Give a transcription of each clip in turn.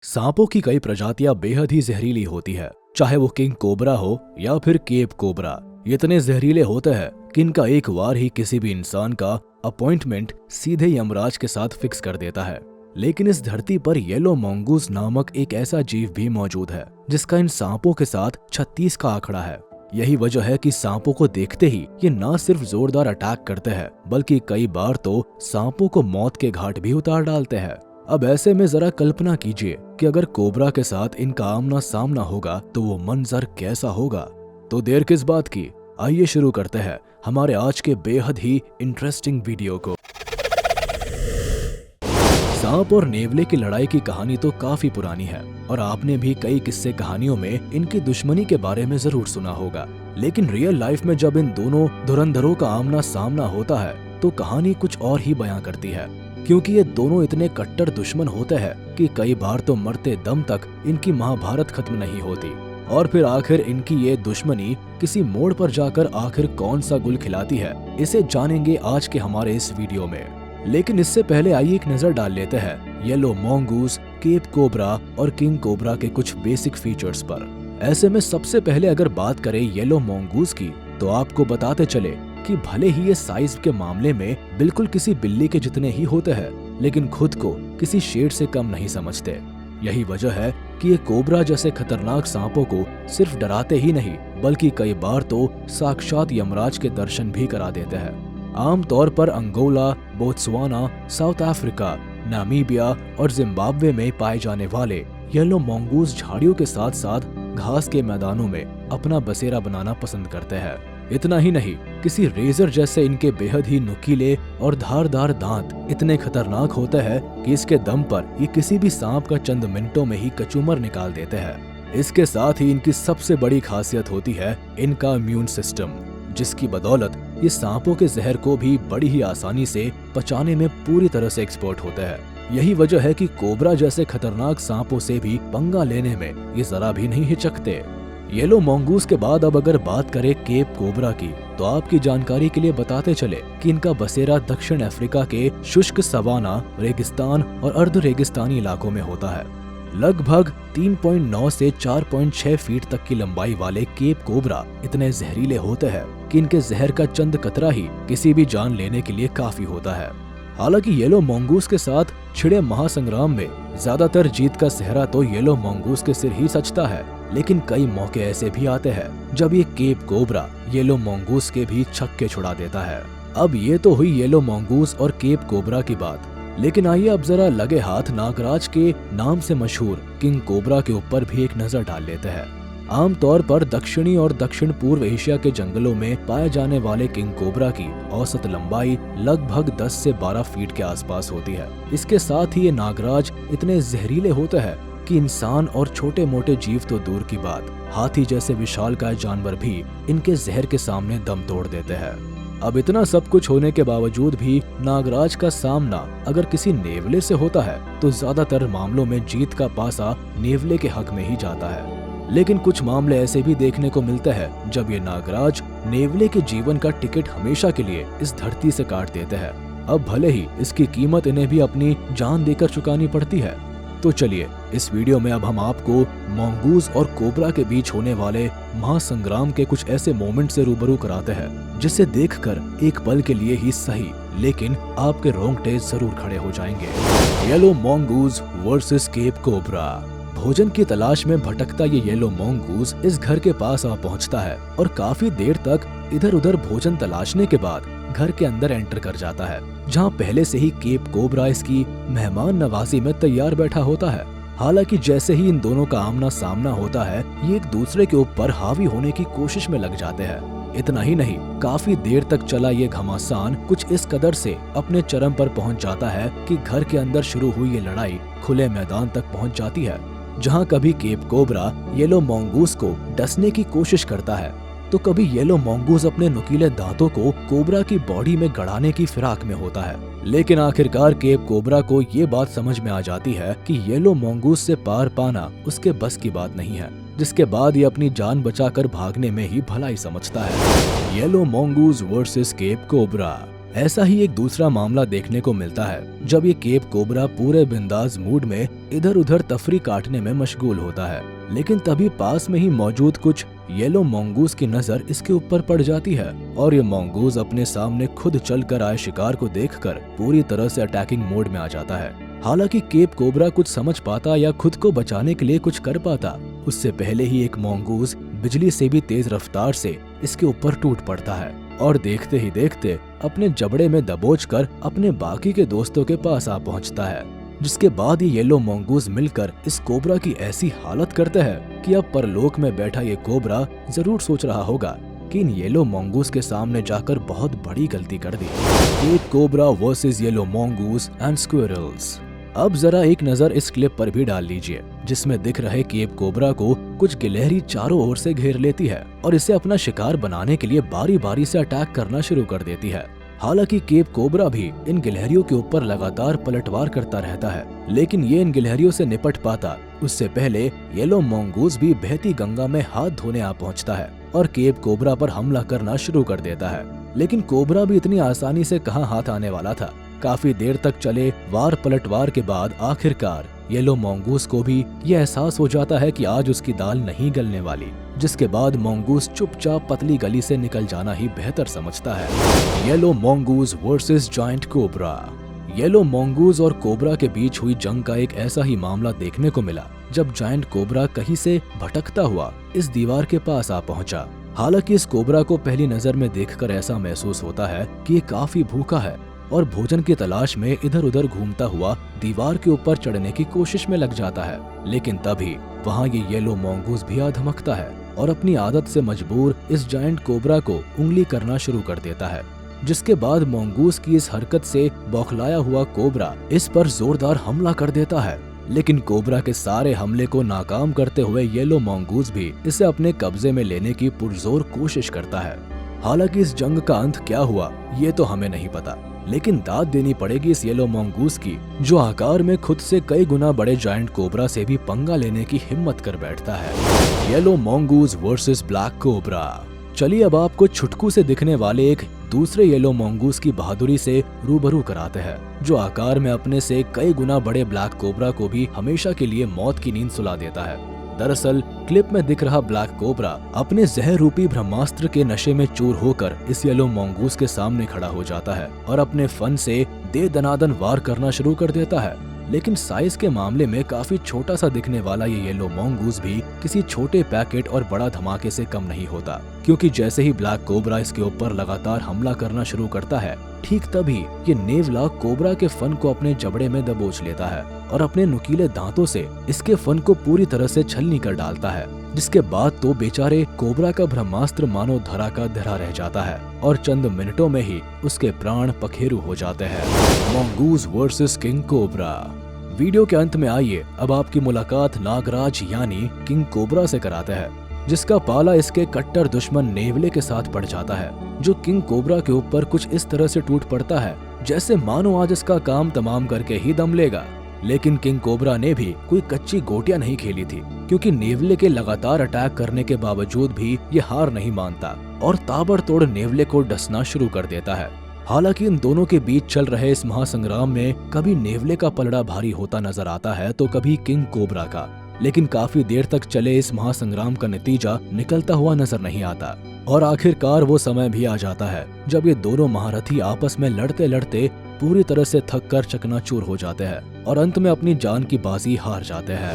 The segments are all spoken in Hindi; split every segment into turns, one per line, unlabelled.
सांपों की कई प्रजातियां बेहद ही जहरीली होती है, चाहे वो किंग कोबरा हो या फिर केप कोबरा। ये इतने जहरीले होते हैं कि इनका एक वार ही किसी भी इंसान का अपॉइंटमेंट सीधे यमराज के साथ फिक्स कर देता है। लेकिन इस धरती पर येलो मंगूस नामक एक ऐसा जीव भी मौजूद है जिसका इन सांपों के साथ 36 का आंकड़ा है। यही वजह है कि सांपों को देखते ही ये न सिर्फ जोरदार अटैक करते हैं बल्कि कई बार तो सांपों को मौत के घाट भी उतार डालते हैं। अब ऐसे में जरा कल्पना कीजिए कि अगर कोबरा के साथ इनका आमना सामना होगा तो वो मंजर कैसा होगा। तो देर किस बात की, आइए शुरू करते हैं हमारे आज के बेहद ही इंटरेस्टिंग वीडियो को। सांप और नेवले की लड़ाई की कहानी तो काफी पुरानी है और आपने भी कई किस्से कहानियों में इनकी दुश्मनी के बारे में जरूर सुना होगा। लेकिन रियल लाइफ में जब इन दोनों धुरंधरों का आमना सामना होता है तो कहानी कुछ और ही बयां करती है, क्योंकि ये दोनों इतने कट्टर दुश्मन होते हैं कि कई बार तो मरते दम तक इनकी महाभारत खत्म नहीं होती। और फिर आखिर इनकी ये दुश्मनी किसी मोड़ पर जाकर आखिर कौन सा गुल खिलाती है, इसे जानेंगे आज के हमारे इस वीडियो में। लेकिन इससे पहले आइए एक नजर डाल लेते हैं येलो मंगूस, केप कोबरा और किंग कोबरा के कुछ बेसिक फीचर्स पर। ऐसे में सबसे पहले अगर बात करें येलो मंगूस की, तो आपको बताते चले कि भले ही ये साइज के मामले में बिल्कुल किसी बिल्ली के जितने ही होते हैं, लेकिन खुद को किसी शेर से कम नहीं समझते। यही वजह है कि ये कोबरा जैसे खतरनाक सांपों को सिर्फ डराते ही नहीं बल्कि कई बार तो साक्षात यमराज के दर्शन भी करा देते हैं। आमतौर पर Angola, Botswana, South Africa, Namibia और जिम्बाब्वे में पाए जाने वाले येलो मंगूस झाड़ियों के साथ साथ घास के मैदानों में अपना बसेरा बनाना पसंद करते हैं। इतना ही नहीं, किसी रेजर जैसे इनके बेहद ही नुकीले और धारदार दांत इतने खतरनाक होते हैं कि इसके दम पर ये किसी भी सांप का चंद मिनटों में ही कचूमर निकाल देते हैं। इसके साथ ही इनकी सबसे बड़ी खासियत होती है इनका इम्यून सिस्टम, जिसकी बदौलत ये सांपों के जहर को भी बड़ी ही आसानी से पचाने में पूरी तरह से एक्सपर्ट होते हैं। यही वजह है कि कोबरा जैसे खतरनाक सांपों से भी पंगा लेने में ये जरा भी नहीं हिचकते। येलो मंगूस के बाद अब अगर बात करें केप कोबरा की, तो आपकी जानकारी के लिए बताते चले कि इनका बसेरा दक्षिण अफ्रीका के शुष्क सवाना, रेगिस्तान और अर्ध रेगिस्तानी इलाकों में होता है। लगभग 3.9 से 4.6 फीट तक की लंबाई वाले केप कोबरा इतने जहरीले होते हैं कि इनके जहर का चंद कतरा ही किसी भी जान लेने के लिए काफी होता है। हालांकि येलो मंगूस के साथ छिड़े महासंग्राम में ज्यादातर जीत का सेहरा तो येलो मंगूस के सिर ही सजता है, लेकिन कई मौके ऐसे भी आते हैं जब ये केप कोबरा येलो मंगूस के भी छक्के छुड़ा देता है। अब ये तो हुई येलो मंगूस और केप कोबरा की बात, लेकिन आइए अब जरा लगे हाथ नागराज के नाम से मशहूर किंग कोबरा के ऊपर भी एक नजर डाल लेते हैं। आमतौर पर दक्षिणी और दक्षिण पूर्व एशिया के जंगलों में पाए जाने वाले किंग कोबरा की औसत लंबाई लगभग 10 से 12 फीट के आसपास होती है। इसके साथ ही ये नागराज इतने जहरीले होते हैं कि इंसान और छोटे मोटे जीव तो दूर की बात, हाथी जैसे विशालकाय जानवर भी इनके जहर के सामने दम तोड़ देते हैं। अब इतना सब कुछ होने के बावजूद भी नागराज का सामना अगर किसी नेवले से होता है तो ज्यादातर मामलों में जीत का पासा नेवले के हक में ही जाता है। लेकिन कुछ मामले ऐसे भी देखने को मिलते हैं जब ये नागराज नेवले के जीवन का टिकट हमेशा के लिए इस धरती से काट देते हैं। अब भले ही इसकी कीमत इन्हें भी अपनी जान देकर चुकानी पड़ती है। तो चलिए इस वीडियो में अब हम आपको मंगूस और कोबरा के बीच होने वाले महासंग्राम के कुछ ऐसे मोमेंट से रूबरू कराते हैं जिसे देखकर एक पल के लिए ही सही, लेकिन आपके रोंगटे जरूर खड़े हो जाएंगे। Yellow mongoose versus Cape cobra. भोजन की तलाश में भटकता ये येलो मंगूस इस घर के पास आ पहुंचता है और काफी देर तक इधर उधर भोजन तलाशने के बाद घर के अंदर एंटर कर जाता है, जहां पहले से ही केप कोबरा इसकी मेहमान नवाजी में तैयार बैठा होता है। हालांकि जैसे ही इन दोनों का आमना सामना होता है, ये एक दूसरे के ऊपर हावी होने की कोशिश में लग जाते हैं। इतना ही नहीं, काफी देर तक चला ये घमासान कुछ इस कदर से अपने चरम पर पहुंच जाता है कि घर के अंदर शुरू हुई ये लड़ाई खुले मैदान तक पहुंच जाती है, जहां कभी केप कोबरा येलो मंगूस को डसने की कोशिश करता है तो कभी येलो मंगूस अपने नुकीले दांतों को कोबरा की बॉडी में गड़ाने की फिराक में होता है। लेकिन आखिरकार केप कोबरा को ये बात समझ में आ जाती है कि येलो मंगूस से पार पाना उसके बस की बात नहीं है, जिसके बाद ये अपनी जान बचाकर भागने में ही भलाई समझता है। Yellow mongoose versus Cape cobra. ऐसा ही एक दूसरा मामला देखने को मिलता है जब ये केप कोबरा पूरे बिंदास मूड में इधर उधर तफरी काटने में मशगूल होता है, लेकिन तभी पास में ही मौजूद कुछ येलो मंगूस की नजर इसके ऊपर पड़ जाती है और ये मंगूस अपने सामने खुद चल कर आए शिकार को देखकर पूरी तरह से अटैकिंग मोड में आ जाता है। हालांकि केप कोबरा कुछ समझ पाता या खुद को बचाने के लिए कुछ कर पाता, उससे पहले ही एक मंगूस बिजली से भी तेज रफ्तार से इसके ऊपर टूट पड़ता है और देखते ही देखते अपने जबड़े में दबोचकर अपने बाकी के दोस्तों के पास आ पहुंचता है। जिसके बाद ये येलो मंगूस मिलकर इस कोबरा की ऐसी हालत करते हैं कि अब परलोक में बैठा ये कोबरा जरूर सोच रहा होगा कि इन येलो मंगूस के सामने जाकर बहुत बड़ी गलती कर दी। Cape cobra versus yellow mongoose and squirrels. अब जरा एक नजर इस क्लिप पर भी डाल लीजिए, जिसमें दिख रहे केप कोबरा को कुछ गिलहरी चारों ओर से घेर लेती है और इसे अपना शिकार बनाने के लिए बारी बारी से अटैक करना शुरू कर देती है। हालांकि केप कोबरा भी इन गिलहरियों के ऊपर लगातार पलटवार करता रहता है, लेकिन ये इन गिलहरियों से निपट पाता उससे पहले येलो मंगूस भी बहती गंगा में हाथ धोने आ पहुंचता है और केप कोबरा पर हमला करना शुरू कर देता है। लेकिन कोबरा भी इतनी आसानी से कहां हाथ आने वाला था। काफी देर तक चले वार पलटवार के बाद आखिरकार येलो मंगूस को भी ये एहसास हो जाता है कि आज उसकी दाल नहीं गलने वाली, जिसके बाद मंगूस चुपचाप पतली गली से निकल जाना ही बेहतर समझता है। Yellow mongoose versus giant cobra. Yellow mongoose और कोबरा के बीच हुई जंग का एक ऐसा ही मामला देखने को मिला जब जायंट कोबरा कहीं से भटकता हुआ इस दीवार के पास आ पहुंचा। हालांकि इस कोबरा को पहली नजर में देखकर ऐसा महसूस होता है कि ये काफी भूखा है और भोजन की तलाश में इधर उधर घूमता हुआ दीवार के ऊपर चढ़ने की कोशिश में लग जाता है। लेकिन तभी वहाँ ये येलो मंगूस भी आ धमकता है और अपनी आदत से मजबूर इस जायंट कोबरा को उंगली करना शुरू कर देता है, जिसके बाद मंगूस की इस हरकत से बौखलाया हुआ कोबरा इस पर जोरदार हमला कर देता है। लेकिन कोबरा के सारे हमले को नाकाम करते हुए येलो मंगूस भी इसे अपने कब्जे में लेने की पुरजोर कोशिश करता है। हालांकि इस जंग का अंत क्या हुआ ये तो हमें नहीं पता, लेकिन दाद देनी पड़ेगी इस येलो मंगूस की, जो आकार में खुद से कई गुना बड़े जायंट कोबरा से भी पंगा लेने की हिम्मत कर बैठता है। Yellow mongoose versus black cobra. चलिए अब आपको छुटकू से दिखने वाले एक दूसरे येलो मंगूस की बहादुरी से रूबरू कराते हैं, जो आकार में अपने से कई गुना बड़े ब्लैक कोबरा को भी हमेशा के लिए मौत की नींद सुला देता है। दरअसल क्लिप में दिख रहा ब्लैक कोबरा अपने जहर रूपी ब्रह्मास्त्र के नशे में चूर होकर इस येलो मंगूस के सामने खड़ा हो जाता है और अपने फन से दे दनादन वार करना शुरू कर देता है। लेकिन साइज के मामले में काफी छोटा सा दिखने वाला ये येलो मंगूस भी किसी छोटे पैकेट और बड़ा धमाके से कम नहीं होता, क्योंकि जैसे ही ब्लैक कोबरा इसके ऊपर लगातार हमला करना शुरू करता है, ठीक तभी ये नेवला कोबरा के फन को अपने जबड़े में दबोच लेता है और अपने नुकीले दांतों से इसके फन को पूरी तरह से छलनी कर डालता है। जिसके बाद तो बेचारे कोबरा का ब्रह्मास्त्र मानो धरा का धरा रह जाता है और चंद मिनटों में ही उसके प्राण पखेरु हो जाते हैं। Mongoose versus king cobra. Video के अंत में आइए अब आपकी मुलाकात नागराज यानी किंग कोबरा से कराते हैं, जिसका पाला इसके कट्टर दुश्मन नेवले के साथ पड़ जाता है, जो किंग कोबरा के ऊपर कुछ इस तरह से टूट पड़ता है जैसे मानो आज इसका काम तमाम करके ही दम लेगा। लेकिन किंग कोबरा ने भी कोई कच्ची गोटियां नहीं खेली थी, क्योंकि नेवले के लगातार अटैक करने के बावजूद भी ये हार नहीं मानता और ताबड़तोड़ नेवले को डसना शुरू कर देता है। हालांकि इन दोनों के बीच चल रहे इस महासंग्राम में कभी नेवले का पलड़ा भारी होता नजर आता है तो कभी किंग कोबरा का, लेकिन काफी देर तक चले इस महासंग्राम का नतीजा निकलता हुआ नजर नहीं आता और आखिरकार वो समय भी आ जाता है जब ये दोनों महारथी आपस में लड़ते लड़ते पूरी तरह से थक कर चकनाचूर हो जाते हैं और अंत में अपनी जान की बाजी हार जाते हैं।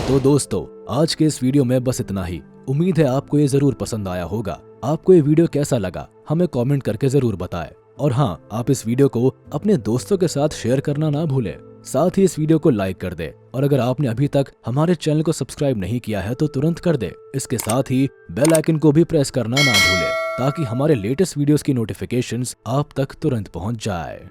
तो दोस्तों, आज के इस वीडियो में बस इतना ही। उम्मीद है आपको ये जरूर पसंद आया होगा। आपको ये वीडियो कैसा लगा हमें कमेंट करके जरूर बताएं। और हाँ, आप इस वीडियो को अपने दोस्तों के साथ शेयर करना ना भूलें। साथ ही इस वीडियो को लाइक कर दे और अगर आपने अभी तक हमारे चैनल को सब्सक्राइब नहीं किया है तो तुरंत कर दे। इसके साथ ही बेल आइकन को भी प्रेस करना ना भूलें ताकि हमारे लेटेस्ट वीडियोस की नोटिफिकेशंस आप तक तुरंत पहुंच जाए।